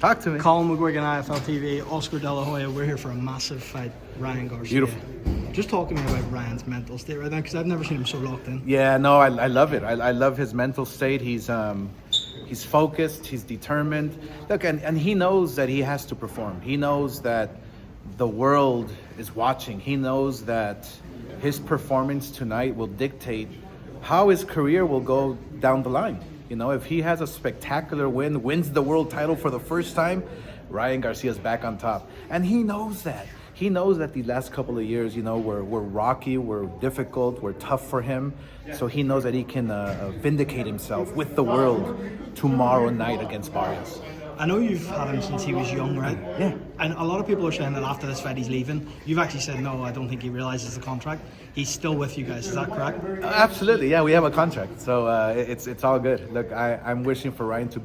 Talk to me. Colin McGuigan, IFLTV, Oscar De La Hoya. We're here for a massive fight, Ryan Garcia. Beautiful. Just talk to me about Ryan's mental state right now, because I've never seen him so locked in. Yeah, no, I love it. I love his mental state. He's focused. He's determined. Look, and he knows that he has to perform. He knows that the world is watching. He knows that his performance tonight will dictate how his career will go down the line. You know, if he has a spectacular win, wins the world title for the first time, Ryan Garcia's back on top. And he knows that. He knows that the last couple of years, you know, were rocky, were difficult, were tough for him. So he knows that he can vindicate himself with the world tomorrow night against Barrios. I know you've had him since he was young, right? Yeah. And a lot of people are saying that after this fight he's leaving. You've actually said, no, I don't think he realizes the contract. He's still with you guys, is that correct? Absolutely, yeah, we have a contract. So it's all good. Look, I'm wishing for Ryan to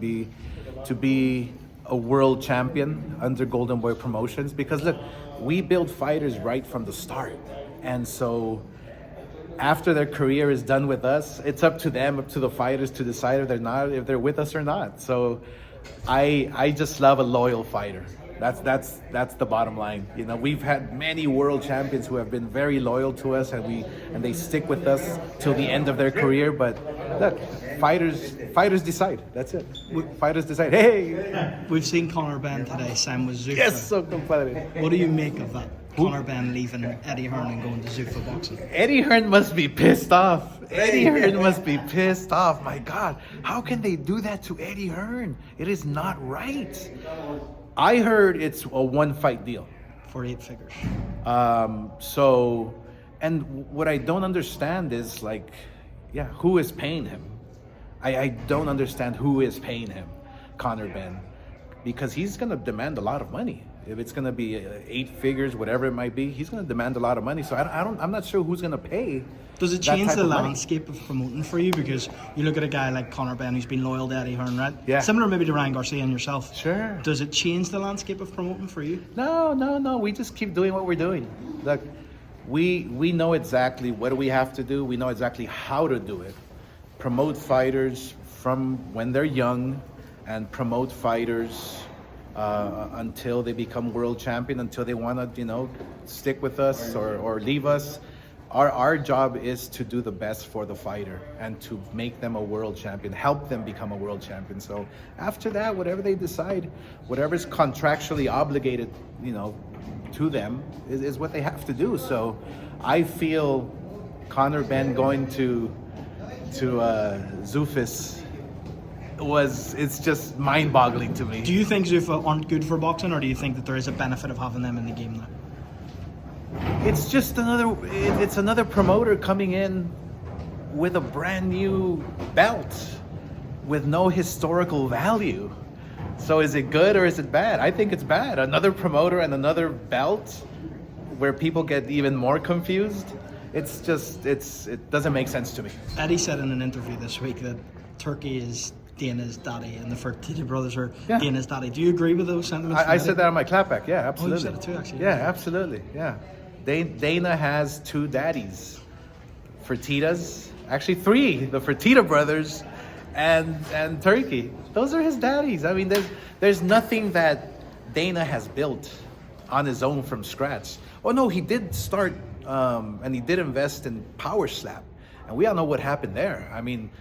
be a world champion under Golden Boy Promotions, because look, we build fighters right from the start. And so after their career is done with us, it's up to them, up to the fighters to decide if they're with us or not. So I just love a loyal fighter. That's the bottom line. You know, we've had many world champions who have been very loyal to us, and they stick with us till the end of their career. But look, fighters decide. That's it. Fighters decide. Hey, we've seen Conor Benn today sign with Zuffa. yes, so competitive. What do you make of that? Conor Benn leaving Eddie Hearn and going to Zuffa boxing. Eddie Hearn must be pissed off. Eddie Hearn must be pissed off. My God, how can they do that to Eddie Hearn? It is not right. I heard it's a one-fight deal. For 8 figures. So, and what I don't understand is, like, yeah, who is paying him? I don't understand who is paying him, Conor Benn, because he's going to demand a lot of money. If it's going to be 8 figures, whatever it might be, he's going to demand a lot of money. So I'm not sure who's going to pay. Does it change the landscape of promoting for you? Because you look at a guy like Conor Benn who's been loyal to Eddie Hearn, right? Yeah. Similar maybe to Ryan Garcia and yourself. Sure. Does it change the landscape of promoting for you? No. We just keep doing what we're doing. Look, we know exactly what we have to do. We know exactly how to do it. Promote fighters from when they're young, and promote fighters until they become world champion, until they want to, stick with us or leave us. Our job is to do the best for the fighter and to make them a world champion, help them become a world champion. So after that, whatever they decide, whatever's contractually obligated, to them is what they have to do. So I feel Conor Benn going to Zufis it's just mind-boggling to me. Do you think Zuffa aren't good for boxing, or do you think that there is a benefit of having them in the game now? It's just another promoter coming in with a brand new belt with no historical value. So is it good or is it bad? I think it's bad. Another promoter and another belt where people get even more confused. It doesn't make sense to me. Eddie said in an interview this week that Turkey is Dana's daddy and the Fertitta brothers are Dana's daddy. Do you agree with those sentiments? I said that on my clapback. Yeah, absolutely. Oh, you said it too, actually. Yeah, absolutely. Yeah. Dana has 2 daddies. Fertittas, actually 3, the Fertitta brothers and Turkey. Those are his daddies. I mean, there's nothing that Dana has built on his own from scratch. Oh no, he did start and he did invest in Power Slap. And we all know what happened there. I mean,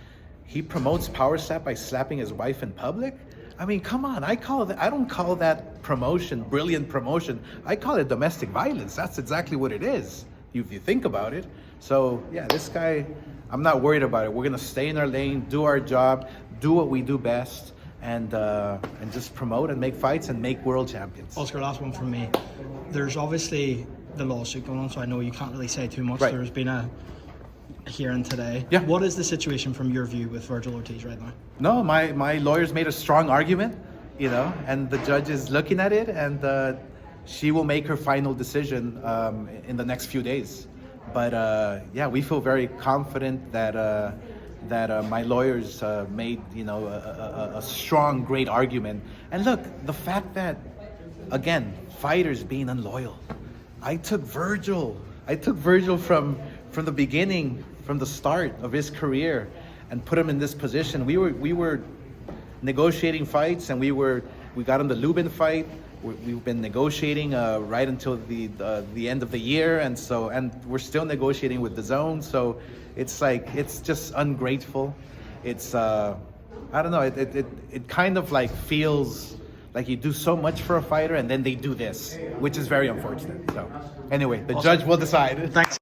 he promotes Power Slap by slapping his wife in public. I mean, come on. I don't call that promotion, brilliant promotion. I call it domestic violence. That's exactly what it is, if you think about it. So yeah, this guy, I'm not worried about it. We're gonna stay in our lane, do our job, do what we do best, and just promote and make fights and make world champions. Oscar, last one from me. There's obviously the lawsuit going on, so I know you can't really say too much. Right. There's been a hearing today. Yeah. What is the situation from your view with Vergil Ortiz right now? No, my lawyers made a strong argument, and the judge is looking at it, and she will make her final decision in the next few days. But yeah, we feel very confident that my lawyers made a strong, great argument. And look, the fact that, again, fighters being unloyal. I took Vergil from the beginning, from the start of his career, and put him in this position. We were negotiating fights, and we were we got in the Lubin fight. We've been negotiating right until the end of the year, and we're still negotiating with the zone. So it's like, it's just ungrateful. It's I don't know. It kind of like feels like you do so much for a fighter and then they do this, which is very unfortunate. So anyway, the judge will decide. Thanks.